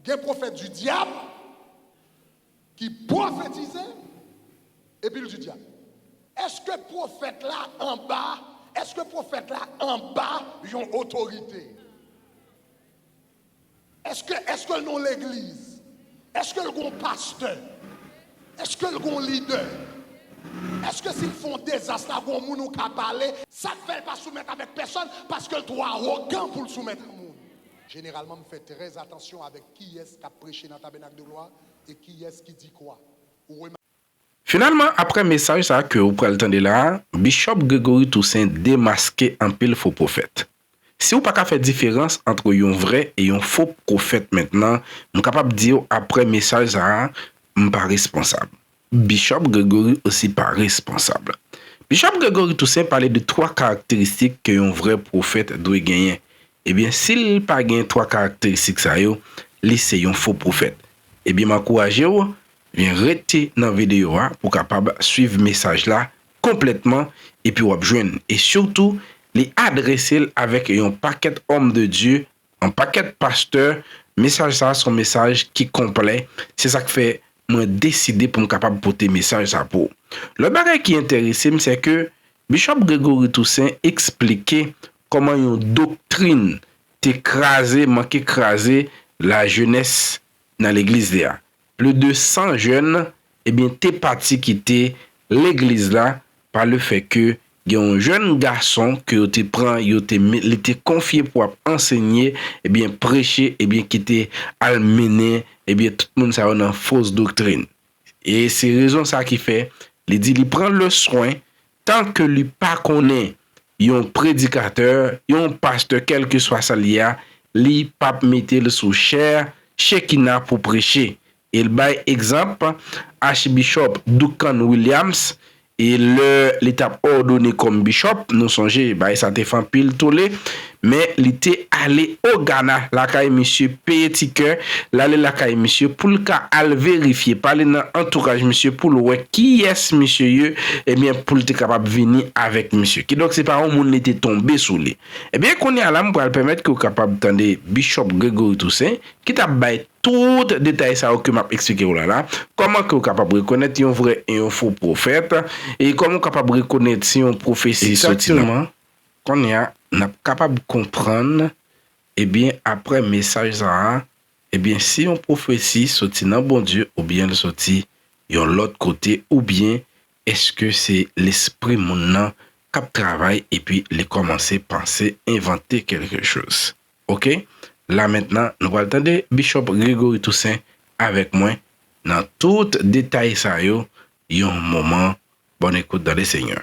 Il y a un prophète du diable qui prophétisait et puis le du diable. Est-ce que prophète là en bas, ils ont autorité? Est-ce que nous l'église? Est-ce que le bon pasteur? Est-ce que le bon leader? Est-ce que s'ils font désastre, ils vont parler, ça ne fait pas soumettre avec personne parce que le droit arrogant pour le soumettre à monde. Généralement, je fais très attention avec qui est-ce qui a prêché dans le tabernacle de gloire et qui est-ce qui dit quoi. Finalement, après message ça que vous prenez le temps de là, Bishop Gregory Toussaint démasqué un pile faux prophète. Si vous pas qu'à faire différence entre un vrai et un faux prophète maintenant, nous capable dire après message ça, pas responsable. Bishop Gregory aussi pas responsable. Bishop Gregory Toussaint parlait de 3 caractéristiques que un vrai prophète doit gagner. Eh bien, s'il pas gagne 3 caractéristiques ça yo, lui c'est un faux prophète. Eh bien, m'encourager vous bien rester dans la vidéo pour capable suivre message là complètement et puis vous joindre et surtout les adresser avec un paquet homme de Dieu, un paquet pasteur, message ça son message qui complet, c'est ça qui fait moi décider pour me capable porter message ça pour. Le bagage qui intéresse c'est que Bishop Gregory Toussaint expliquait comment une doctrine manque écraser la jeunesse dans l'église là. Plus de 100 jeunes, eh bien, t'es parti quitter l'église là par le fait que il y a un jeune garçon que tu prend, il était confié pour enseigner, eh bien, prêcher, eh bien, qui était amené, eh bien, tout le monde ça une fausse doctrine. Et c'est raison ça qui fait, il prend le soin, tant que lui pas connaît, un prédicateur, un pasteur, quel que soit ça liya, lui pas mettre le sous chair, Shekina pour prêcher. Il bail exemple Archbishop Duncan Williams et l'étape ordonné comme bishop nous songez bah ça te fait pile tollé mais il était allé au Ghana la caille monsieur payer ticket l'aller la caille monsieur pour le cas al vérifier parler dans entourage monsieur pour le ouais qui est monsieur et bien pour être capable venir avec monsieur qui donc c'est pas un monde était tombé sous lui et bien qu'on est à l'âme pour le permettre que capable tendre Bishop Gregory Toussaint qui t'a bail tout détail ça que m'a expliqué là comment que capable reconnaître un vrai et un faux prophète et comment capable reconnaître si on prophétie exactement qu'on est capable de comprendre et bien après message ça et bien si on prophétie sorti dans bon Dieu ou bien le sorti de l'autre côté ou bien est-ce que c'est l'esprit mon cap travail et puis les commencer penser inventer quelque chose. OK? Là maintenant, nous allons attendre Bishop Gregory Toussaint avec moi dans tout détail ça yo, un moment bonne écoute dans le Seigneur.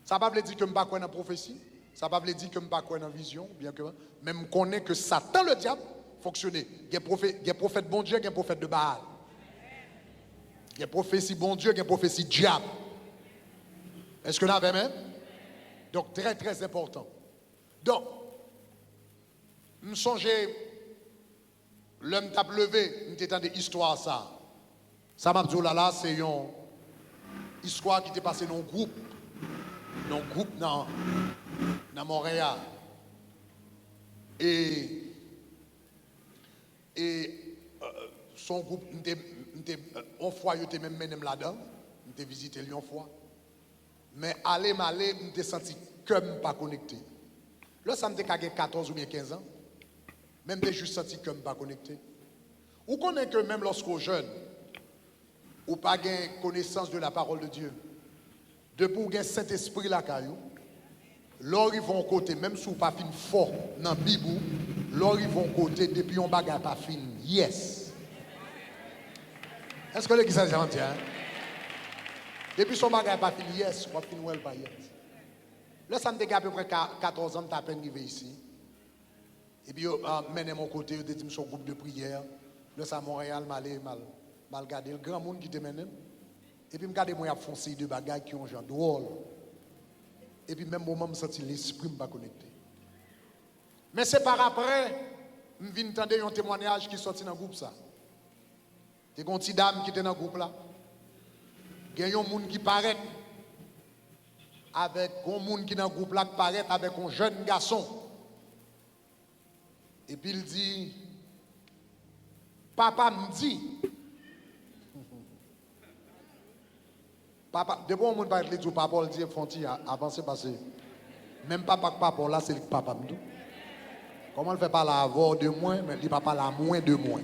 Ça ne veut pas dire que je ne pas dans la prophétie, ça ne veut pas dire que je ne pas dans la vision, bien que même connaît que Satan le diable fonctionnait. Il y a prophète bon Dieu, il y a prophète de Baal. Il y a prophétie bon Dieu, il y a prophétie diable. Est-ce que vous avez même? Donc très très important. Donc je me songeais, l'homme t'a levé, je t'ai des histoires ça. Ça m'a dit là, c'est une histoire qui était passée dans un groupe dans Montréal. Et son groupe, une fois, il était même mené là-dedans, il était visité une fois. Mais aller, je me senti comme pas connecté. Là, ça me dit 14 ou bien 15 ans. Même j'ai juste senti comme pas connecté. Ou connaît que même lorsqu'on jeune, ou pas gain connaissance de la parole de Dieu, depuis ou gain Saint-Esprit la caillou, lors ils vont côté, même si ou pas fin fort dans la Bible, lors ils vont côté depuis on bagarre pas fin. Yes. Est-ce que l'église s'est gentil, hein? Depuis son bagarre pas fin, yes, on fin well pas yes. Là, ça me dit à peu près 14 ans, t'as à peine arrivé ici. Et puis, mené mon côté, je dit son groupe de prière. Là, ça à Montréal, mal regardé le grand monde qui te mène. Et puis, je regarde moi, je fais de bagages qui ont genre drôle. Et puis, même moment, je sens l'esprit pas connecté. Mais c'est par après, je viens entendre un témoignage qui sorti dans le groupe. Ça. Il y a une petite dame qui était dans le groupe là. Il y a un monde qui paraît avec un monde qui est dans le groupe là, qui paraît avec un jeune garçon. Et puis il dit, Papa me dit, papa, de bon monde parle du papa, il dit, Fonti, avancer parce que même papa là, c'est le papa me dit. Comment il fait pas la avoir de moins, mais il papa la moins de moins.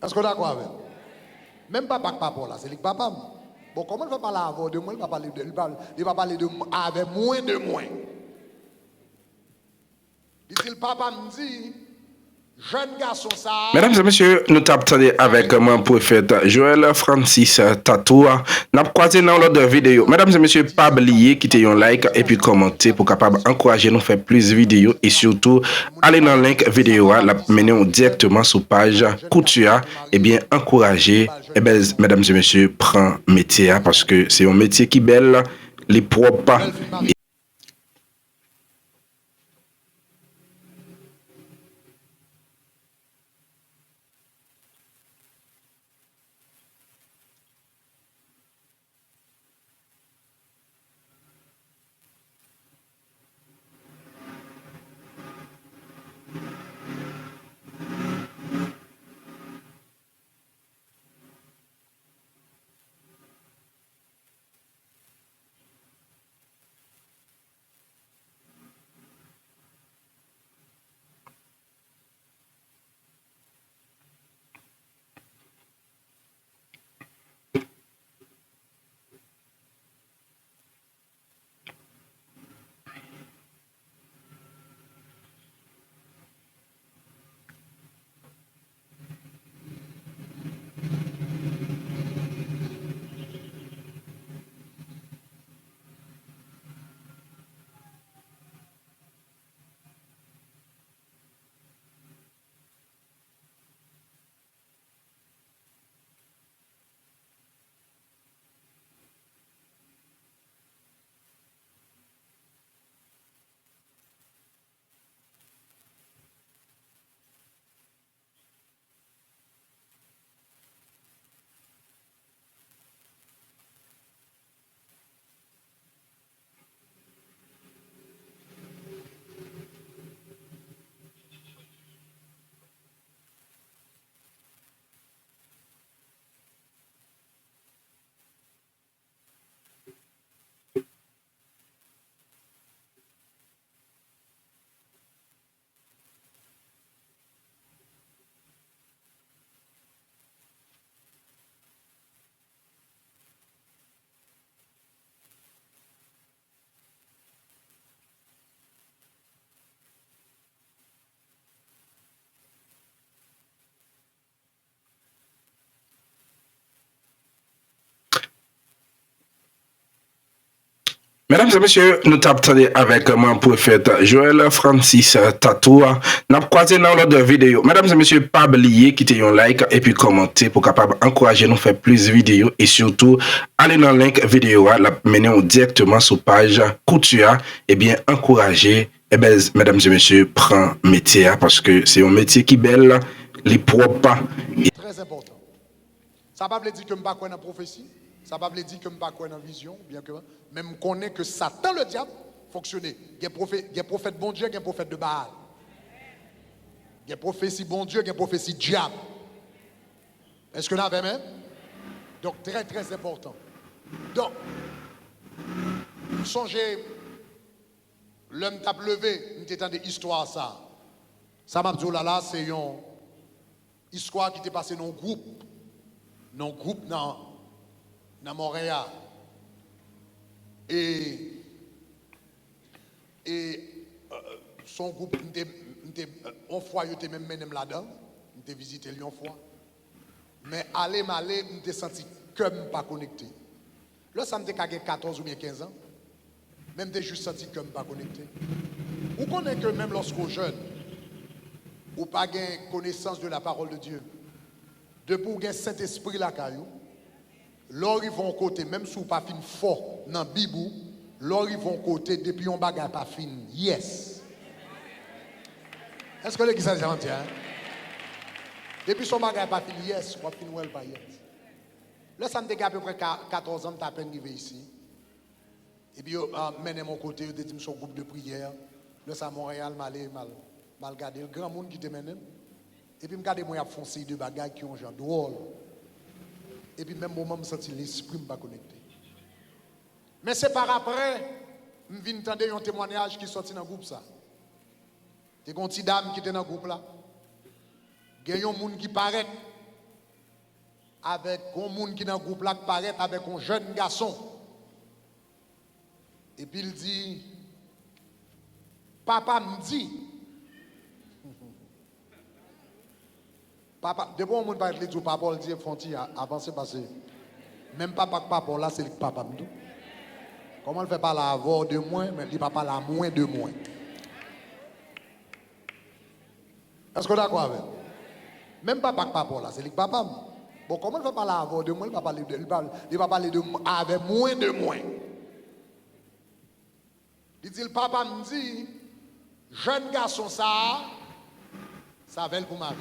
Est-ce que vous êtes d'accord avec? Même papa là, c'est le papa. Bon, comment il fait pas la avoir de moins, il va parler de avec moins de moins. Il dit, le papa me dit, jeune garçon ça. Mesdames et messieurs, nous t'attendons avec mon prophète Joël Francis Tatoua. Nous croisé dans l'autre vidéo. Mesdames et messieurs, pas oublier quitter un like et puis commenter pour capable encourager nous faire plus de vidéos et surtout aller dans le link vidéo la mener directement sur page Couture et bien encourager mesdames et messieurs prend métier parce que c'est un métier qui belle, les propres. Mesdames et messieurs, nous t'attendons avec mon prophète Joël Francis Tatoua. Nous croisé dans l'autre vidéo. Mesdames et messieurs, pas oublier quitter un like et puis commenter pour capable encourager nous faire plus de vidéos et surtout aller dans le link vidéo la mener directement sur page Couture et bien encourager mesdames et messieurs prend métier parce que c'est un métier qui belle, les propres. Très important. Ça ne veut pas dire que je ne pas dans la prophétie. Ça ne veut pas dire que je ne pas dans la vision. Bien que même connaît que Satan, le diable, fonctionnait. Il y a prophète bon Dieu, il y a prophète de Baal. Il y a prophétie bon Dieu, il y a prophétie diable. Est-ce que vous avez même? Donc, très, très important. Donc, songez, l'homme t'a levé, nous avons des histoires ça. Ça m'a dit, là, c'est une histoire qui était passée dans un groupe. Dans un groupe dans Montréal. Et son groupe, on fois, il était même mené là-dedans. On a visité Lyon fois. Mais aller, on a senti comme pas connecté. Là, ça me dit 14 ou bien 15 ans. Même j'ai juste senti comme pas connecté. Vous connaissez que même lorsqu'on jeune, ou pas gain connaissance de la parole de Dieu, depuis vous gain Saint-Esprit la caillou, lors ils vont côté, même si vous pas fin fort dans la Bible, lors ils vont côté depuis on bagarre pas fin. Yes. Est-ce que l'église a dit hein? Depuis son bagarre pas fin, yes, ou fin well pas yes. Là, ça me dit à peu près 14 ans, tu as à peine arrivé ici. Et puis, mené mon côté, je dit son groupe de prière. Là, ça à Montréal, mal Je regarde le grand monde qui te mène. Et puis je regarde moi, je fais de bagages qui ont genre drôle. Et puis même moment, je sens l'esprit pas connecté. Mais c'est par après, je viens entendre un témoignage qui sorti dans le groupe ça. Il y a une petite dame qui était dans le groupe là. Il y a un monde qui paraît avec un monde qui est dans le groupe là qui paraît avec un jeune garçon. Et puis il dit, papa me dit, papa, de bon monde va être dit, papa le dit, faut-il avancer parce que même papa là, c'est le papa me dit. Comment il ne fait pas la avoir de moins, mais il ne fait pas la moins de moins. Est-ce que vous êtes d'accord avec? Même papa là, c'est le papa. Bon, comment il ne fait pas la avoir de moins, il ne va pas parler de avec moins de moins. Il dit, le papa me dit, jeune garçon ça veut pour ma vie.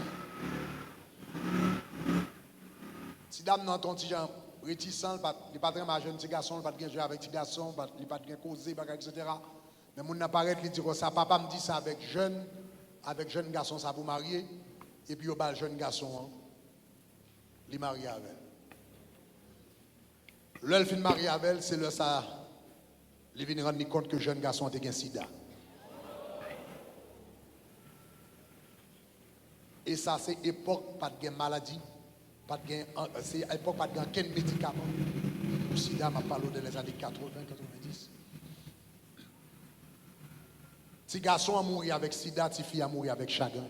Si dame dans ton petit genre réticent, il n'est pas très jeune petit garçon, il ne va pas jouer avec petit garçon, il ne va pas causer, etc. Mais mon apparaît, il dit ça, papa me dit ça avec jeune garçon, ça pour marier, et puis il y a jeune garçon, il marie avec elle. Là, il finit marier avec elle, c'est là ça, il vient rendre compte que jeune garçon a un sida. Et ça, c'est époque, pas de maladie, c'est époque, pas de aucun médicament. Le sida m'a parlé dans les années 80-90. Si garçon a mouru avec sida, si fille a mouru avec chagrin.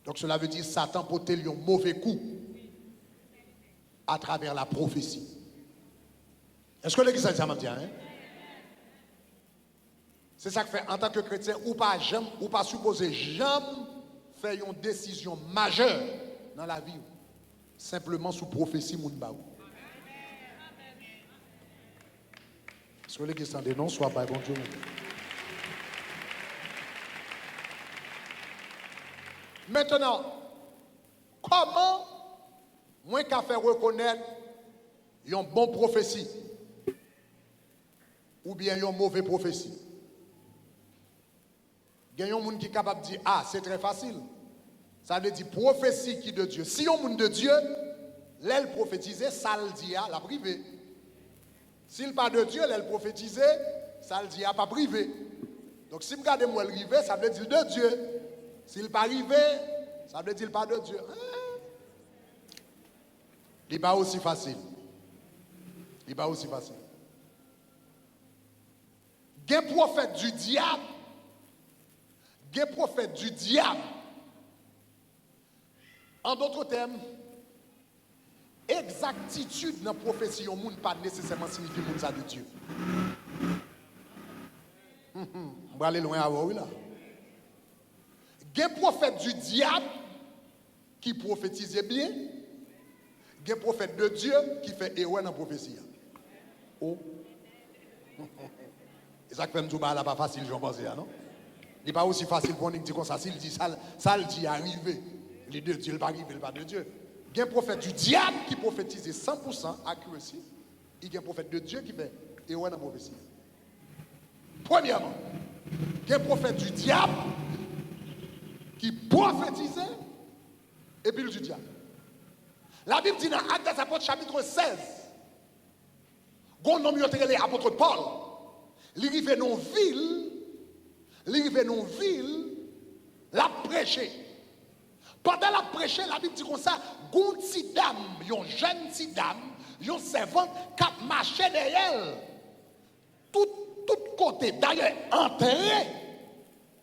Donc cela veut dire Satan porte un mauvais coup à travers la prophétie. Est-ce que l'église a dit ça maintenant? C'est ça que fait en tant que chrétien, ou pas supposer jamais faire une décision majeure dans la vie. Simplement sous prophétie moun ba ou. Est-ce que l'église a dit non, soit pas bon Dieu. Maintenant, comment moi qu'a fait reconnaître une bonne prophétie ou bien une mauvaise prophétie? Il y a un monde qui est capable de dire, ah, c'est très facile. Ça veut dire prophétie qui de Dieu. Si un monde de Dieu, l'aile prophétisé, ça le dit à la privée. S'il pas de Dieu, l'aile prophétisé, ça le dit à pas privé. Donc si vous regardez moi le rivé, ça veut dire de Dieu. S'il pas arrivé, ça veut dire pas de Dieu. Il n'est pas aussi facile. Il n'est pas aussi facile. Il y a un prophète du diable. Des prophètes du diable. En d'autres termes, exactitude dans la prophétie, on ne pas nécessairement signifier que ça de Dieu. On va aller loin avant, oui là. Des prophètes du diable qui prophétisent bien, des prophètes de Dieu qui fait erreur dans la prophétie. Oh. Et ça fait que là pas facile, je pense, non? Il n'est pas aussi facile pour nous dire comme ça. S'il dit ça le dit arrivé. Les deux Dieu, il n'est pas arrivé, il n'est pas de Dieu. Il y a un prophète du diable qui prophétise 100% accuracy. Il y a un prophète de Dieu qui fait erreur dans la prophétie. Premièrement, il y a un prophète du diable qui prophétise et puis le du diable. La Bible dit dans Actes des Apôtres chapitre 16, qu'on nomme l'apôtre Paul, il arrive dans une ville. L'arrivée dans une ville, la prêcher. Pendant la prêcher, la Bible dit comme ça, une petite dame, une jeune petite dame, une servante qui a marché derrière elle. Tout côté, d'ailleurs, enterré,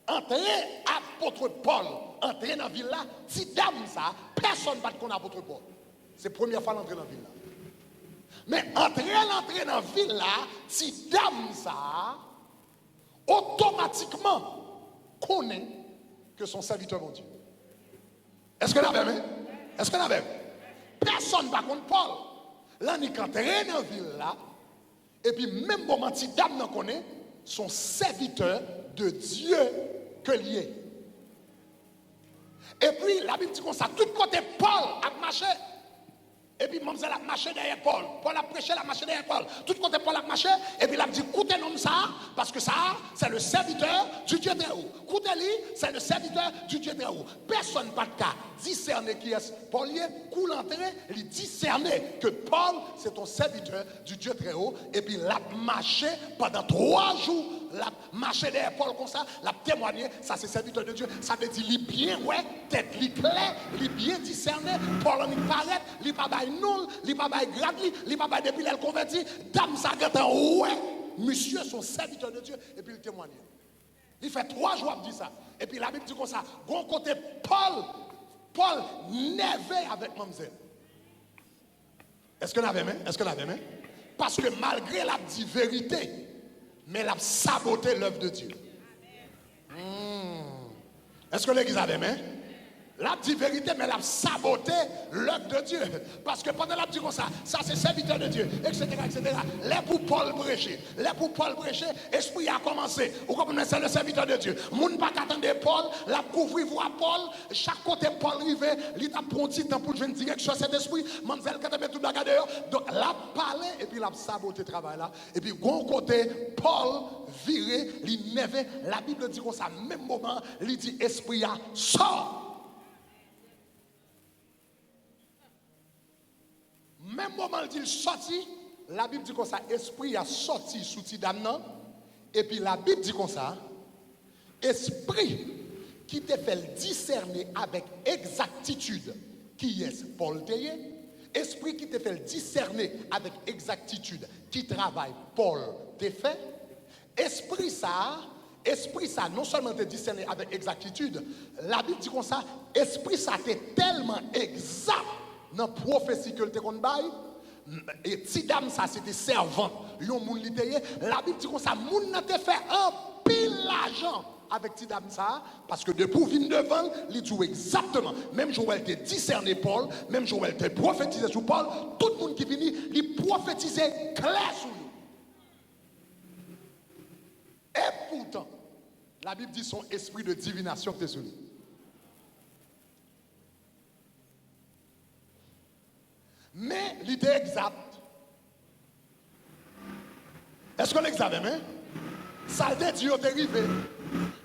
apôtre Paul, enterré dans la ville là, petite dame ça, personne ne va connaître apôtre Paul. C'est la première fois l'entrée dans la ville là. Mais l'entrée dans la ville là, petite dame ça, automatiquement connaît que son serviteur mon Dieu. Est-ce que la même? Est-ce que la même? Personne ne va contre Paul. Là, il est entré dans la ville là, et puis même moment si dame ne connaît son serviteur de Dieu que lié. Et puis la Bible dit comme ça, tout côté Paul a marché. Et puis, mademoiselle a marché derrière Paul. Paul a prêché, la marché derrière Paul. Tout côté, Paul a marché. Et puis, il a dit, écoutez l'homme ça, parce que ça, c'est le serviteur du Dieu très haut. Écoutez-lui, c'est le serviteur du Dieu très haut. Personne pas de cas discerner qui est Paul. Coule entrée, il discerner que Paul, c'est ton serviteur du Dieu très haut. Et puis, il a marché pendant 3 jours. La marché derrière Paul comme ça, la témoigné, ça c'est serviteur de Dieu. Ça veut dire, il bien, ouais, tête, il clair, il bien discerné. Paul en paraît, il pas bail nul, il pas bail grade, il pas bail depuis elle converti. Dame ça ouais, monsieur son serviteur de Dieu, et puis il témoigne. Il fait 3 jours à dire ça. Et puis la Bible dit comme ça, bon côté Paul n'avait avec mademoiselle. Est-ce que l'avait même? Est-ce que l'avait même? Parce que malgré la dit vérité, mais elle a saboté l'œuvre de Dieu. Est-ce que l'église avait main? La dit vérité, mais elle a saboté l'œuvre de Dieu. Parce que pendant la dit comme ça c'est serviteur de Dieu, etc., etc. Les pour Paul prêcher, esprit a commencé. Vous comprenez, c'est le serviteur de Dieu. Moun pas attendre Paul, la couvrir voix Paul, chaque côté Paul rivé, il a pris un petit temps pour une direction cet esprit, mademoiselle quand elle tout la dehors. Donc la parlé et puis la saboté le travail là. Et puis bon côté Paul viré, il nevé, la Bible dit comme ça, même moment, il dit esprit a sort. Même moment il dit sorti, la Bible dit comme ça, esprit a sorti sous Tidam, et puis la Bible dit comme ça, esprit qui te fait discerner avec exactitude qui est Paul Théier, esprit qui te fait discerner avec exactitude qui travaille Paul te fait, esprit ça, non seulement te discerner avec exactitude, la Bible dit comme ça, esprit ça t'est tellement exact dans la prophétie que tu as et Tidam ça c'était servante yon moun li teye la Bible dit comme ça moun nan te fait un pile l'argent avec Tidam ça parce que depuis vinn devant il dit exactement même jour elle te discerné Paul même jour elle te prophétisé sur Paul tout le monde qui vini il prophétisait clair sur lui et pourtant la Bible dit son esprit de divination que tu es sur lui. Mais l'idée exacte. Est-ce que l'examen, ça veut dire que arrivé.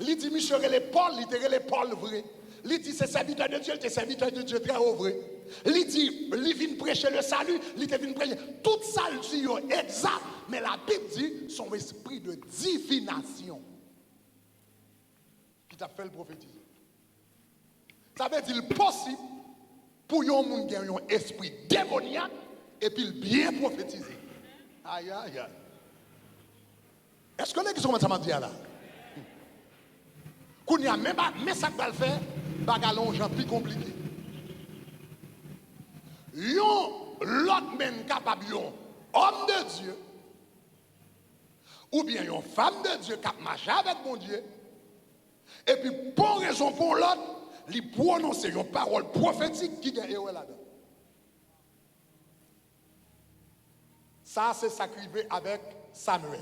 Il dit, monsieur, les Paul, vrai. Il dit, c'est serviteur de Dieu, c'est serviteur de Dieu très haut vrai. Il dit, il vient prêcher le salut, il vient prêcher. Tout ça, il dit, exact. Mais la Bible dit, son esprit de divination. Qui t'a fait le prophétiser. Ça veut dire possible. Pour yon moun gen yon esprit démoniaque et puis bien prophétiser. Aïe aïe aïe. Est-ce que les gens commencent à dire là? Qu'on y a même mais ça va le faire, bagalon gens plus compliqué. Yon l'autre même capable yon homme de Dieu ou bien yon femme de Dieu qui marche avec mon Dieu et puis pour raison pour l'autre il prononce une parole prophétique qui est là-dedans. Ça, c'est ça qui arrive avec Samuel.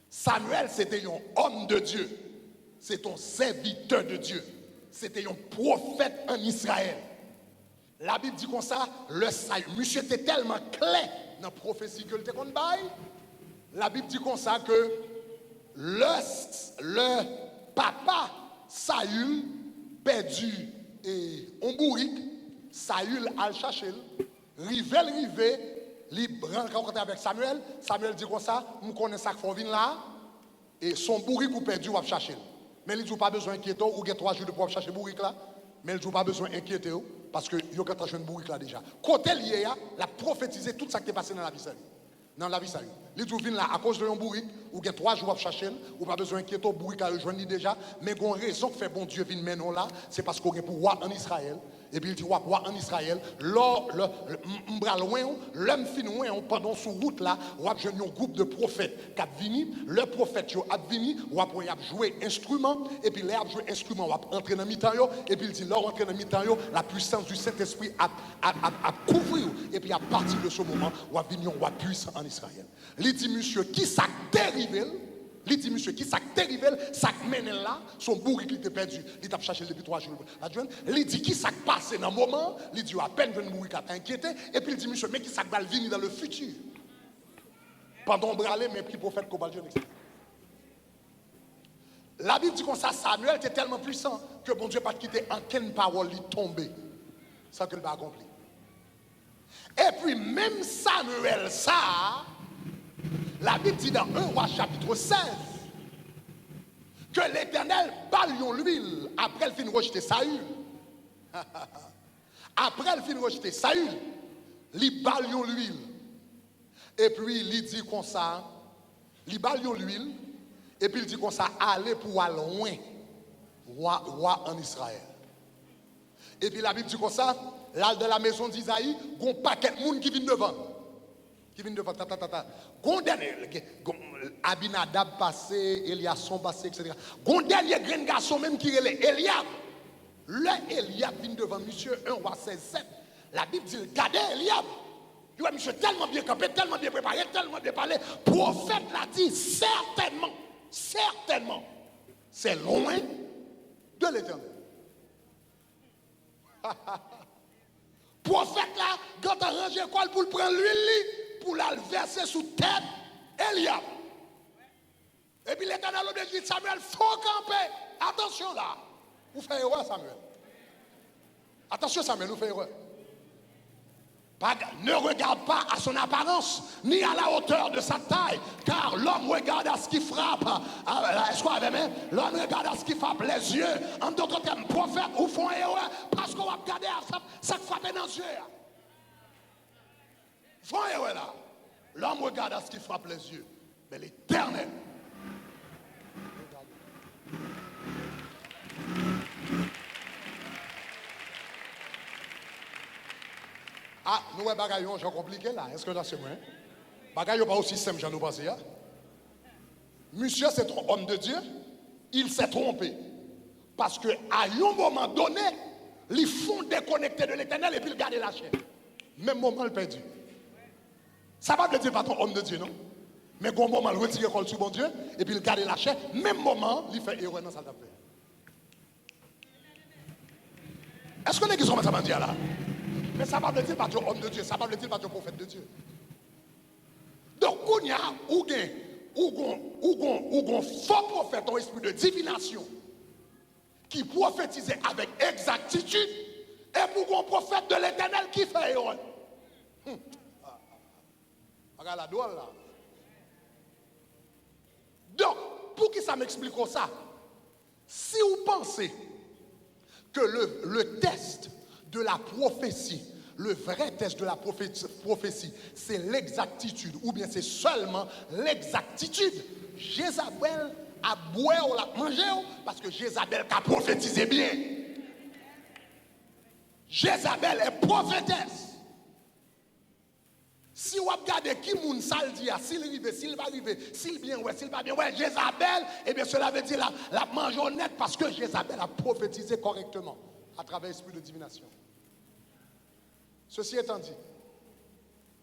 Samuel, c'était un homme de Dieu. C'est un serviteur de Dieu. C'était un prophète en Israël. La Bible dit comme ça, le salut. Monsieur était tellement clair dans la prophétie que le te kon bay. La Bible dit comme ça que le papa Saül perdu et on bourrique, Saül a cherché, rive, il rencontre avec Samuel. Samuel dit comme ça, nous connaissons ça qu'il faut venir là, et son bourrique ou perdu, on va chercher. Mais il dit pas besoin d'inquiéter, ou il y a 3 jours de pouvoir chercher bourrique là, mais il dit pas besoin d'inquiéter, parce que il y a 4 jours de bourrique là déjà. Côté lié, la prophétiser tout ça qui est passé dans la vie. Dans la vie, ça y est. Les là à cause de un bourrique, ou bien 3 jours à chercher, ou pas besoin d'inquiéter, bourrique à rejoindre déjà, mais une raison que fait bon Dieu vient maintenant là, c'est parce qu'on est pour roi en Israël. Et puis il dit roi en Israël, m'bra loin, l'homme fin loin, pendant sous route là, on a un groupe de prophètes qui a venu, le prophète a venu, on a joué instrument, et puis là, joué instrument, on a entré dans mi-temps, et puis il dit, là, on entre dans mi-temps, la puissance du Saint-Esprit a couvert, et puis à partir de ce moment, on a venu, on a puissance en Israël. Il dit, monsieur, qui ça dérivé? Il dit, monsieur, qui ça terrible, ça mène là, son bourri qui était perdu, il t'a cherché depuis 3 jours. Il dit, qui ça passe dans le moment, il dit, à peine venu mourir, qui inquiété, et puis il dit, monsieur, mais qui ça va venir dans le futur. Pendant braler, mais puis prophète qu'on va dire, etc. La Bible dit comme ça, Samuel était tellement puissant que bon Dieu n'a pas quitté aucune parole lui tomber sans qu'il l'ait accompli. Et puis même Samuel, ça, la Bible dit dans 1 Roi chapitre 16 que l'Éternel balion l'huile après le fin de rejeter Saül. Après le fin de rejeter Saül, il balion l'huile. Et puis il dit comme ça, il balion l'huile. Et puis il dit comme ça, allez pour aller loin, roi en Israël. Et puis la Bible dit comme ça, là de la maison d'Isaïe, il y a un paquet de monde qui vient devant. Qui vient devant, Abinadab passé, Eliasson passé, etc. Il y a un dernier grand garçon même qui est Eliab. Le Eliab vient devant monsieur 1 roi 16:7. La Bible dit, regardez Eliab. Il dit, monsieur, tellement bien campé, tellement bien préparé, tellement bien parlé. Prophète l'a dit, certainement. Certainement, c'est loin de l'Éternel. Prophète là, quand tu as rangé quoi pour prendre l'huile, pour la verser sous tête, Eliab. Et puis l'Éternel lui dit, Samuel, faut camper. Attention là, vous faites erreur, Samuel. Attention, Samuel, vous faites erreur. Ne regarde pas à son apparence, ni à la hauteur de sa taille, car l'homme regarde à ce qui frappe. Est-ce qu'on avait même? L'homme regarde à ce qui frappe les yeux. En d'autres termes, prophète ou font erreur, parce qu'on va regarder à ça qui frappe dans les yeux. Font erreur là. L'homme regarde à ce qui frappe les yeux. Mais l'Éternel. Ah, nous, bagaillons, j'ai compliqué là. Est-ce que là, c'est moi? Bagaillons pas aussi simple, j'en ai passé. Monsieur, c'est un homme de Dieu. Il s'est trompé. Parce qu'à un moment donné, ils font déconnecter de l'Éternel et puis ils gardent la chair. Même moment, il perdu. Ça va dire pas ton homme de Dieu, non? Mais quand moment, il retire l'école sur bon Dieu et puis il garde la chair. Même moment, il fait erreur dans sa table. Est-ce qu'on est qui sont ça dire là? Mais ça va dire pas ton homme de Dieu, ça va dire pas ton prophète de Dieu. Donc, il y a un faux prophète, un esprit de divination qui prophétisait avec exactitude et pour un prophète de l'Éternel qui fait erreur. Regarde la douane là. Donc, pour qui ça m'explique ça? Si vous pensez que le test de la prophétie, le vrai test de la prophétie, c'est l'exactitude, ou bien c'est seulement l'exactitude. Jézabel a boire ou la manger parce que Jézabel a prophétisé bien. Jézabel est prophétesse. Si vous regardez qui moun sal dit, s'il arrive, s'il va arriver, s'il bien, ouais, s'il va bien, ouais, Jézabel, eh bien cela veut dire la mange honnête parce que Jézabel a prophétisé correctement à travers l'esprit de divination. Ceci étant dit,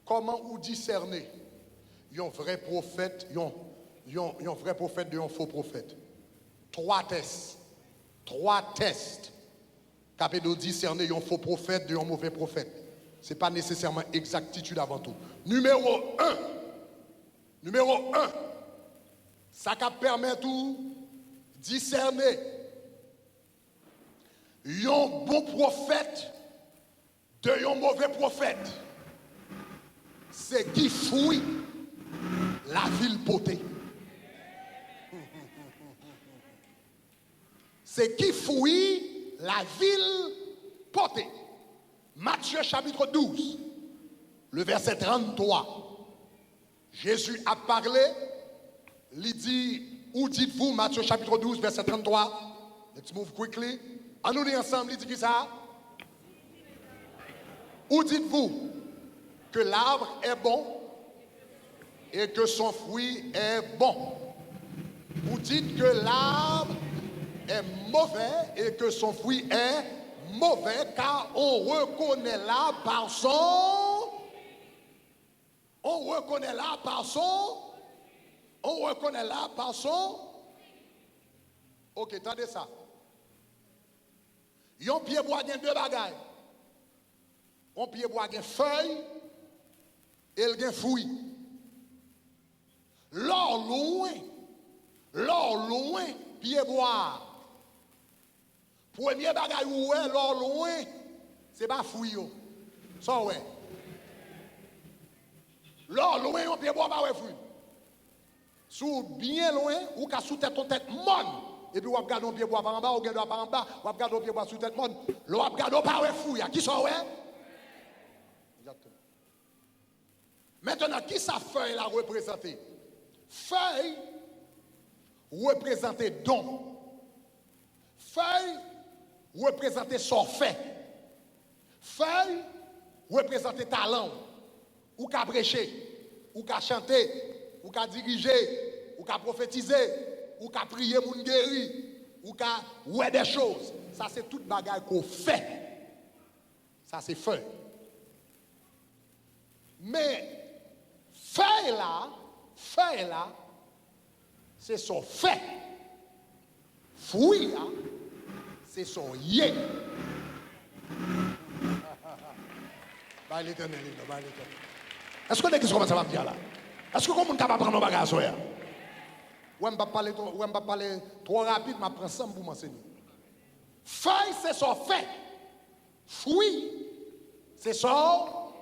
comment vous discerner un vrai prophète, un vrai prophète de un faux prophète? 3 tests. 3 tests. Capable de discerner un faux prophète de un mauvais prophète. Ce n'est pas nécessairement exactitude avant tout. Numéro 1. Ça permet tout discerner un bon prophète de un mauvais prophète. C'est qui fouille la ville potée. C'est qui fouille la ville potée. Matthieu chapitre 12, le verset 33. Jésus a parlé, il dit, où dites-vous, Matthieu chapitre 12, verset 33. Let's move quickly. On nous dit ensemble, il dit qui ça? Où dites-vous que l'arbre est bon et que son fruit est bon? Vous dites que l'arbre est mauvais et que son fruit est mauvais, car on reconnaît l'arbre par son... On reconnaît l'arbre par son... On reconnaît là par son. Ok, attendez ça. Yon pied bois gen deux bagailles. On pied bois gen feuille et il gen fruit. L'or loin, pied bois. Premier bagaille ou ouais, l'or loin, c'est pas fruit yo. Ça ouais. L'or loin, on pied bois pas ouais fruit. Sous bien loin, ou ka sous tête ton tête mon. Et puis, vous regardez un pied bois par en bas, vous regardez par en bas, vous regardez un pied bois sous tête monde. Vous regardez par ouais fouille. Qui sont ouais? Exactement. Maintenant, qui sa feuille la représenter? Feuille représenter don. Feuille représenter fait. Feuille représenter talent. Ou qu'à prêcher, ou qu'à chanter, ou qu'à diriger, ou qu'à prophétiser. Ou qu'à prier moun guéri, ou qu'à ouais des choses. Ça c'est toute bagaille qu'on fait. Ça c'est feuille. Mais feuille là, c'est son fait. Fruit là, c'est son yé. Bah l'éternel, bah l'éternel. Est-ce que vous commencez à me dire là? Est-ce que vous êtes capable de prendre nos bagages là? Ou je ne pas parler trop rapide, mais je prends ça pour m'enseigner. Feuille, c'est son fait. Fruit, c'est son.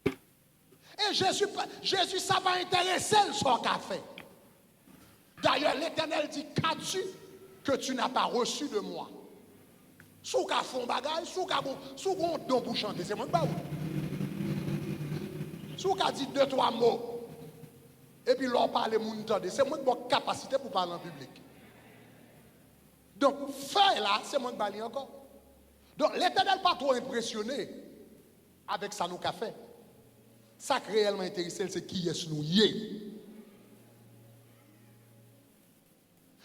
Et Jésus, ça va intéresser le son qu'a fait. D'ailleurs, l'Éternel dit, qu'as-tu que tu n'as pas reçu de moi? Sous qu'a fond bagage, sous qu'on don pour chanter, c'est moi qui parle. Sous qu'a dit 2-3 mots. Et puis l'on parle moun tande, c'est moi qui ai capacité pour parler en public. Donc, faire là, c'est moi qui parle encore. Donc, l'Éternel pas trop impressionné avec ça nous qu'a fait. Ça qui réellement intéressé, c'est qui est nous yé.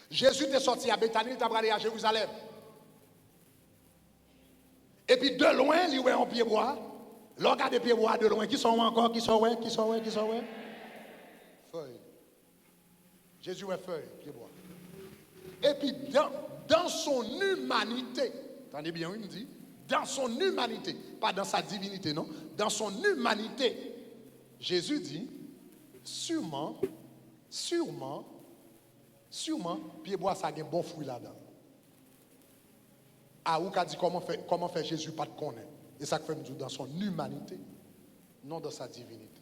Jésus est sorti à Bethanie, il est allé à Jérusalem. Et puis de loin, il y a un pied bois. L'on regarde les pieds bois de loin. Qui sont encore? Qui sont ouais? Feuille. Jésus est feuille, pied bois. Et puis dans son humanité, attendez bien, il me dit, dans son humanité, pas dans sa divinité, non, dans son humanité, Jésus dit, sûrement, pied bois, ça a un bon fruit là-dedans. Ah, ou qu'a dit comment fait Jésus pas de connaître. Et ça fait nous dire dans son humanité, non dans sa divinité.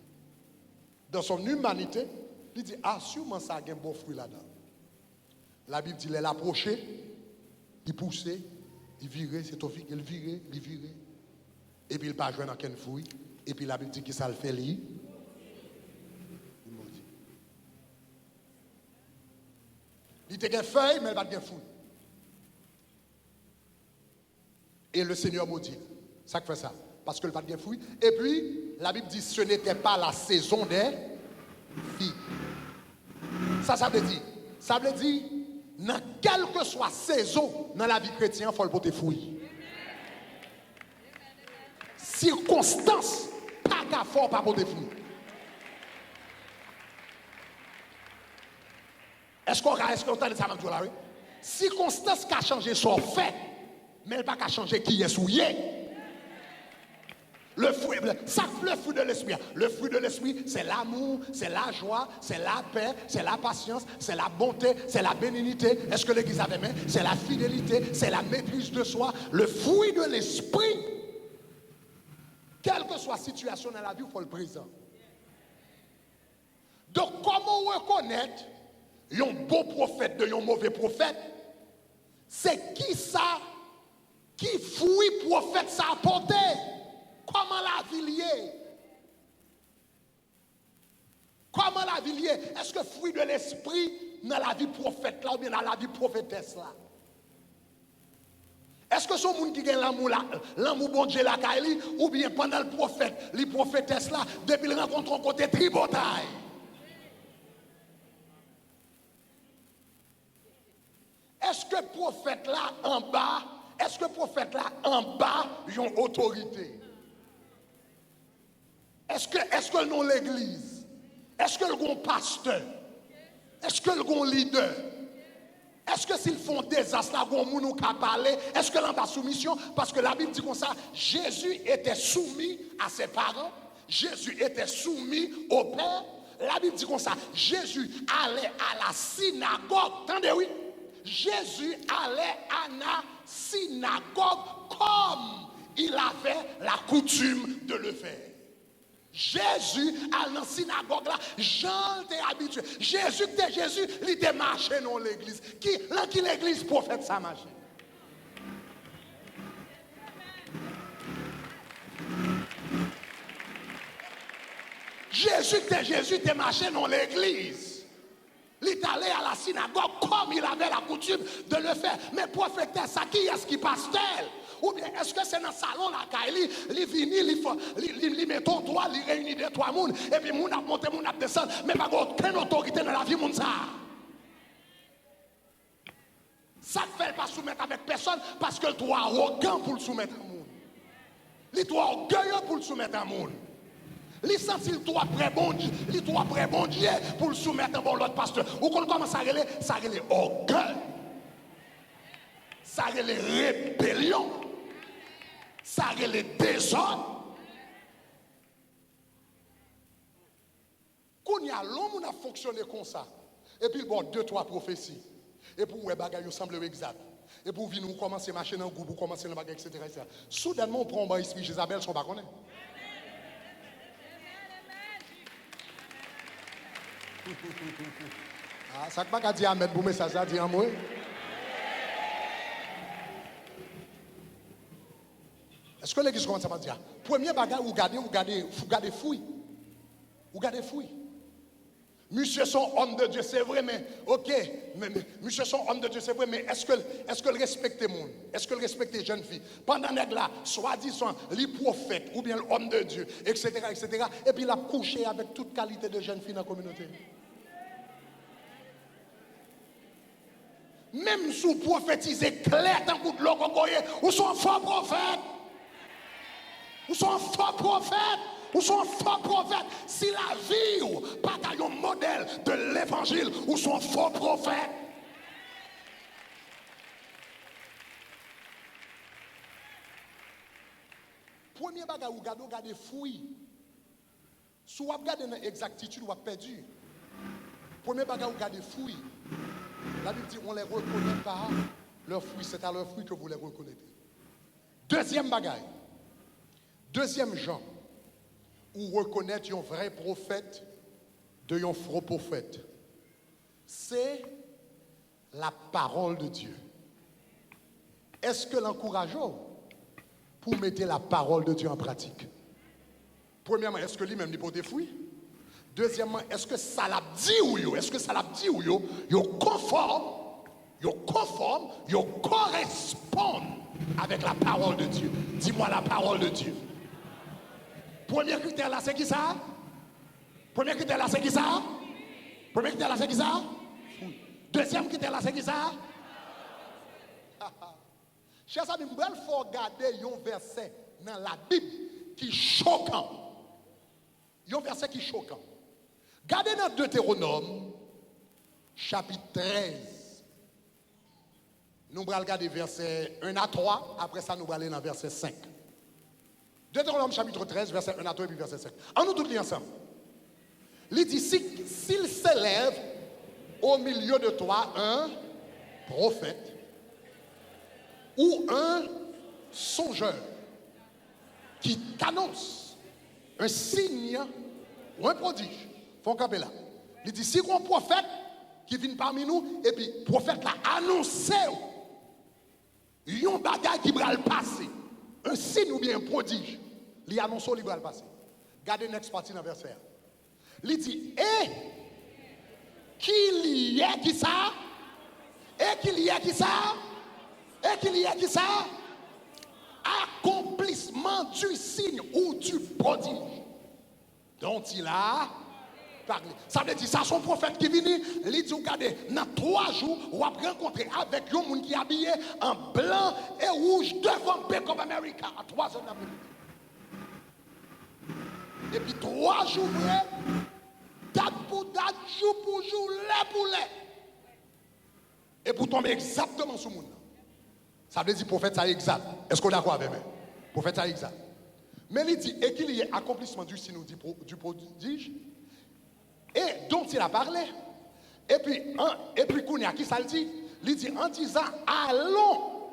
Dans son humanité, il dit, ah, sûrement ça a un bon fruit là-dedans. La Bible dit, il approchait, il poussait, il virait, c'est Tofik, il virait. Et puis il pas joué dans quel fruit. Et puis la Bible dit que ça le fait lui. Il maudit. Il était une feuille, mais il n'a pas de fruit. Et le Seigneur maudit. Ça fait ça. Parce que le pas de fruit. Et puis, la Bible dit, ce n'était pas la saison des filles. Ça veut dire. Ça veut dire, dans quelle que soit saison dans la vie chrétienne, il faut le porter fruit. Circonstance, pas qu'à fort, pas porter fruit. Est-ce qu'on entend ça même là, oui? Circonstance qui a changé son fait, mais elle n'a pas changé qui est souillé. Le fruit de l'esprit. Le fruit de l'esprit, c'est l'amour, c'est la joie, c'est la paix, c'est la patience, c'est la bonté, c'est la bénignité. Est-ce que l'église avait même? C'est la fidélité, c'est la maîtrise de soi. Le fruit de l'esprit, quelle que soit la situation dans la vie, il faut le présent. Donc, comment reconnaître un bon prophète de un mauvais prophète? C'est qui ça, qui fruit prophète ça a porté? Comment la vie liée? Comment la vie liée? Est-ce que fruit de l'esprit dans la vie prophète là ou bien dans la vie prophétesse là? Est-ce que ce monde qui a l'amour bon Dieu là ou bien pendant le prophète, les prophétesses là, depuis le rencontre un côté tribotaille? Est-ce que prophète là en bas, ils ont autorité? Est-ce que nous l'église? Est-ce que le bon pasteur? Est-ce que le bon leader? Est-ce que s'ils font désastre, là, bon moun ou ka parler? Est-ce que l'on a soumission? Parce que la Bible dit comme ça, Jésus était soumis à ses parents. Jésus était soumis au Père. La Bible dit comme ça, Jésus allait à la synagogue. Attendez, oui. Jésus allait à la synagogue comme il avait la coutume de le faire. Jésus à la synagogue là, Jean était habitué. Jésus, il était marché dans l'église. Qui l'église prophète ça marché? Jésus était marché dans l'église. Il est allé à la synagogue comme il avait la coutume de le faire. Mais prophète, ça qui est-ce qui pasteur? Ou bien est-ce que c'est dans le salon là, il vient, il met ton doigt, il réunit deux, trois personnes, et puis moun a monté, moun a descendu, mais pas aucune autorité dans la vie, moun ça. Ça ne fait pas soumettre avec personne parce que le droit arrogant pour le soumettre à moun. Le droit orgueilleux pour le soumettre à moun. Il sent le droit très bon Dieu pour le soumettre à l'autre pasteur. Ou qu'on commence à reler, ça relève orgueil. Ça relève rébellion. Ça relève désordre. Quand il y a l'homme qui a fonctionné comme ça, et puis bon, 2-3 prophéties, et pour les bagages semblent exact, et pour venir commencer à marcher dans le groupe, pour commencer le bagage, etc., etc. Soudainement, on prend un esprit Jézabel, son baconnet. Ah, ça ne peut pas dire Ahmed pour message, ça dit en moi. Est-ce que l'église commence à dire? Premier bagage, vous gardez fouille. Vous gardez fouille. Monsieur son homme de Dieu, c'est vrai, mais ok, monsieur son homme de Dieu, c'est vrai, mais est-ce que respecte le monde? Est-ce que respecte les jeunes filles? Pendant que là, soi-disant, les prophètes, ou bien l'homme de Dieu, etc., et puis il a couché avec toute qualité de jeunes filles dans la communauté. Même si vous prophétisez clair dans le coup de l'eau, vous sont un faux prophète. Vous sont un faux prophète. Vous sont un faux prophète. Si la vie ou pas un modèle de l'évangile, vous sont un faux prophète. Premier bagage, vous regardez fouille. Si vous regardez dans l'exactitude, vous avez perdu. Premier bagage, vous regardez fouille. La Bible dit on les reconnaît par leurs fruits. C'est à leurs fruits que vous les reconnaissez. Deuxième bagaille. Deuxième genre. Ou reconnaître un vrai prophète de un faux prophète. C'est la parole de Dieu. Est-ce que l'encourageons pour mettre la parole de Dieu en pratique? Premièrement, est-ce que lui-même n'est pas des fruits? Deuxièmement, est-ce que ça l'a dit ou yo? Est-ce que ça l'a dit ou yo? Yo conforme, yo correspond avec la parole de Dieu. Dis-moi la parole de Dieu. Premier critère là, c'est qui ça? Premier critère là, c'est qui ça? Premier critère là, c'est qui ça? Deuxième critère là, c'est qui ça? Chers amis, il faut regarder un verset dans la Bible qui est choquant. Un verset qui est choquant. Regardez dans Deutéronome, chapitre 13. Nous allons regarder verset 1 à 3. Après ça, nous allons aller dans verset 5. Deutéronome, chapitre 13, verset 1 à 3 et puis verset 5. En nous tous les ensemble. Il dit, s'il s'élève au milieu de toi un prophète ou un songeur qui t'annonce un signe ou un prodige, faut camper là. Il dit, si un prophète qui vient parmi nous, et puis prophète l'a annoncé, il y a un bagage qui va le passer, un signe ou bien un prodige, il annonce qu'il va le passer. Regardez la next partie dans le verset. Il dit, et qu'il y ait qui ça? Et qu'il y ait qui ça? Et qu'il y ait qui ça? Accomplissement du signe ou du prodige dont il a parlé. Ça veut dire, ça son prophète qui vient, il dit, regardez, dans 3 jours, on va rencontrer avec un monde qui est habillé en blanc et rouge devant Bank of America à 3 heures de l'après-midi. Et puis 3 jours après, date pour date, jour pour jour, lait pour lait. Et pour tomber exactement sur le monde. Ça veut dire prophète ça exact. Est-ce qu'on est d'accord avec moi? Prophète ça exact. Mais il dit, et qu'il y ait accomplissement du signe du prodige, et dont il a parlé. Et puis Kounia, qui ça le dit? Il dit en disant, allons.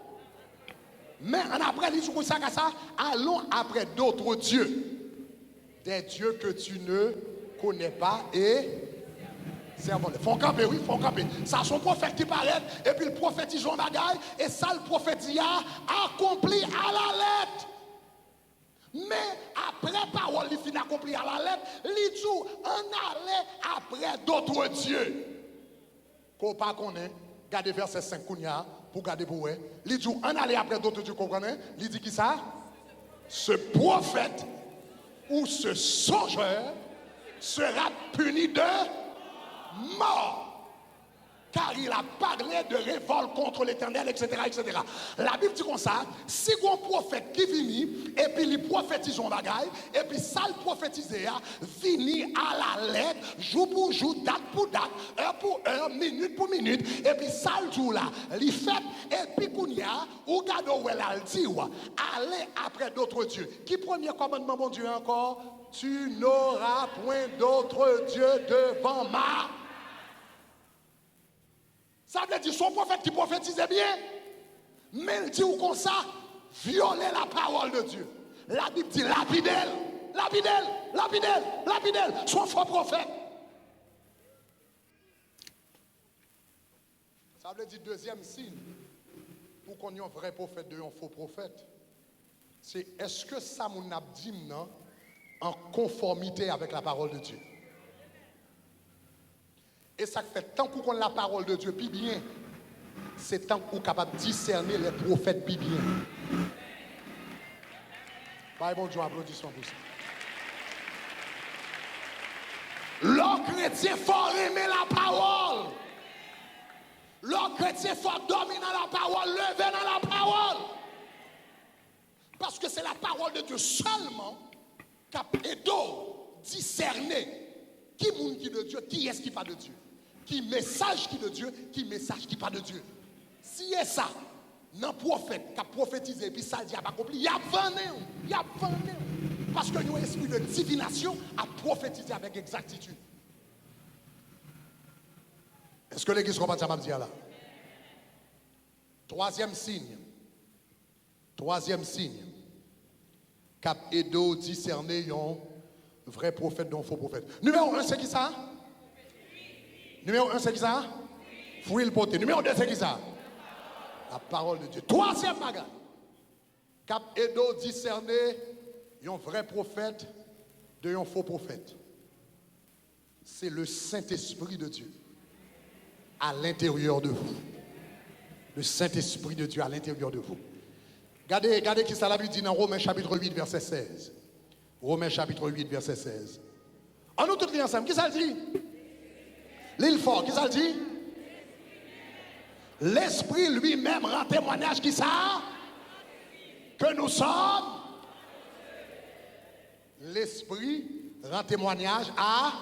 Mais en après, il dit ça, allons après d'autres dieux. Des dieux que tu ne connais pas et servons-les. Font camper, oui, font camper. Ça, son prophète qui paraît, et puis le prophétise en bagaille, et ça, le prophétie a accompli à la lettre. Mais après parole, il finit accompli à la lettre, il dit, on allait après d'autres dieux. Qu'on pas connaît, gardez verset 5 Kounia, pour garder pour eux. Il dit, on allait après d'autres dieux, comprenez? Il dit qui ça? Ce prophète ou ce songeur sera puni de mort. Car il a parlé de révolte contre l'Éternel, etc., etc. La Bible dit comme ça, si un prophète qui vient, et puis il prophétise en bagaille, et puis ça le prophétisé, vini à la lettre, jour pour jour, date pour date, heure pour heure, minute pour minute, et puis ça le jour là, il fait, et puis qu'on y a, ou gado où elle a dit, allez après d'autres dieux. Qui premier commandement, mon Dieu, encore? Tu n'auras point d'autres dieux devant moi. Ça veut dire son prophète qui prophétisait bien, mais il dit ou comme ça, violer la parole de Dieu. La Bible dit lapidel, lapidel, lapidel, lapidel, son faux prophète. Ça veut dire deuxième signe pour qu'on ait un vrai prophète de un faux prophète. C'est est-ce que ça mon a dit en conformité avec la parole de Dieu? Et ça fait tant qu'on a la parole de Dieu puis bien, c'est tant qu'on est capable de discerner les prophètes puis bien. Bye, bon Dieu, applaudissements pour ça. Le chrétien faut aimer la parole. Le chrétien faut dormir dans la parole, lever dans la parole. Parce que c'est la parole de Dieu seulement qui aide à discerner qui est qui de Dieu, qui est-ce qui pas de Dieu. Qui message qui de Dieu, qui message qui pas de Dieu. Si est ça, non prophète qui a prophétisé, puis ça dit a pas accompli, il y a vanné. Parce que nous avons un esprit de divination à prophétiser avec exactitude. Est-ce que l'église comprend ça, m'a dit là? Troisième signe, cap Edo discerner un vrai prophète d'un faux prophète. Numéro 1, c'est qui ça? Numéro 1, c'est qui ça? Fruit le poté. Numéro 2, c'est qui ça? La parole de Dieu. Troisième bagage. Cap Edo discerner un vrai prophète de un faux prophète. C'est le Saint-Esprit de Dieu à l'intérieur de vous. Le Saint-Esprit de Dieu à l'intérieur de vous. Regardez qui ça la Bible dit dans Romains chapitre 8, verset 16. Romains chapitre 8, verset 16. En nous tous les ensemble, qui ça dit? L'île fort, qui ça le dit? L'Esprit lui-même rend témoignage qui ça? Que nous sommes. L'Esprit rend témoignage à.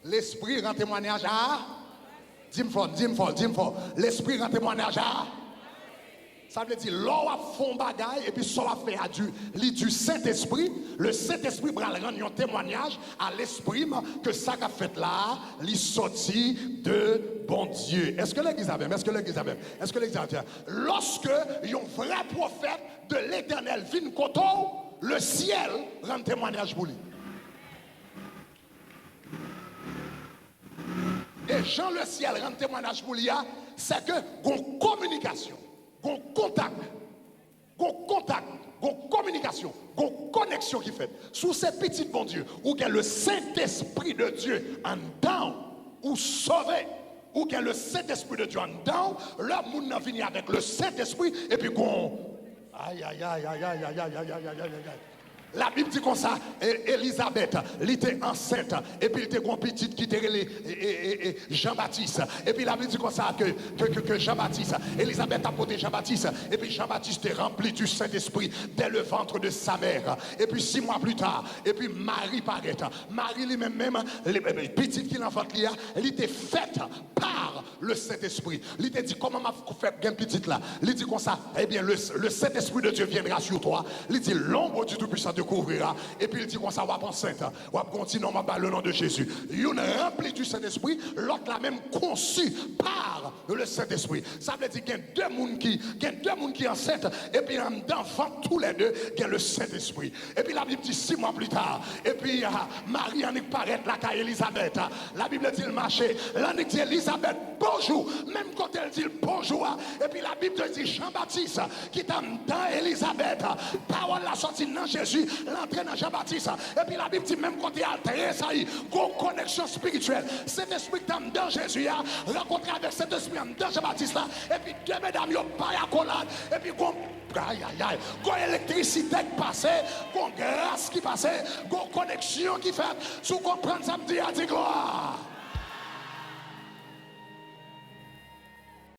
L'Esprit rend témoignage à. Dis-moi fort. L'Esprit rend témoignage à. Ça veut dire, l'on a fait un bagaille et puis ça va faire à Dieu. Du Saint-Esprit, le Saint-Esprit va rendre un témoignage à l'Esprit que ça qu'a fait là, il sorti de bon Dieu. Est-ce que l'église a même? Lorsque un vrai prophète de l'Éternel vient côté, le ciel rend témoignage pour lui. Et Jean le ciel rend témoignage pour lui, c'est que une communication. Gon contact, gon communication, gon connexion qui fait. Sous ces petits bon Dieu, où il y a le Saint-Esprit de Dieu en dedans, ou sauvé, où il y a le Saint-Esprit de Dieu en dedans, là, moun n'a venu avec le Saint-Esprit, et puis gon. Aïe. La Bible dit comme ça, Elisabeth, elle était enceinte, et puis elle était une petite qui était Jean-Baptiste. Et puis la Bible dit comme ça que Jean-Baptiste, Elisabeth a porté Jean-Baptiste, et puis Jean-Baptiste est rempli du Saint-Esprit dès le ventre de sa mère. Et puis 6 mois plus tard, et puis Marie paraît. Marie lui-même, les petites qui l'enfant, elle était faite par le Saint-Esprit. Il était dit, comment m'a fait une petite là? Il dit comme ça, eh bien le Saint-Esprit de Dieu viendra sur toi. Il dit, l'ombre du Tout-Puissant te couvrira. Et puis il dit comme ça, va enceinte, va continuer le nom de Jésus. Une remplie du Saint-Esprit, l'autre la même conçue par le Saint-Esprit. Ça veut dire qu'il y a deux mondes qui enceintes, et puis d'enfants tous les deux, il y a le Saint-Esprit. Et puis la Bible dit 6 mois plus tard, et puis Marie en paraît là qu'à Elisabeth. La Bible dit le marché, là dit Elisabeth, bonjour, même quand elle dit bonjour, et puis la Bible dit Jean-Baptiste qui est dans Elisabeth, parole la sortie dans Jésus, l'entrée dans Jean-Baptiste, et puis la Bible dit même quand il a altéré ça, il y a une connexion spirituelle. Cet esprit dans Jésus, rencontré avec cet esprit dans Jean-Baptiste, et puis deux mesdames, ils ont pas à collade, et puis aïe aïe aïe, une électricité qui passe, une grâce qui passe, une connexion qui fait, si vous comprenez ça, me dit gloire.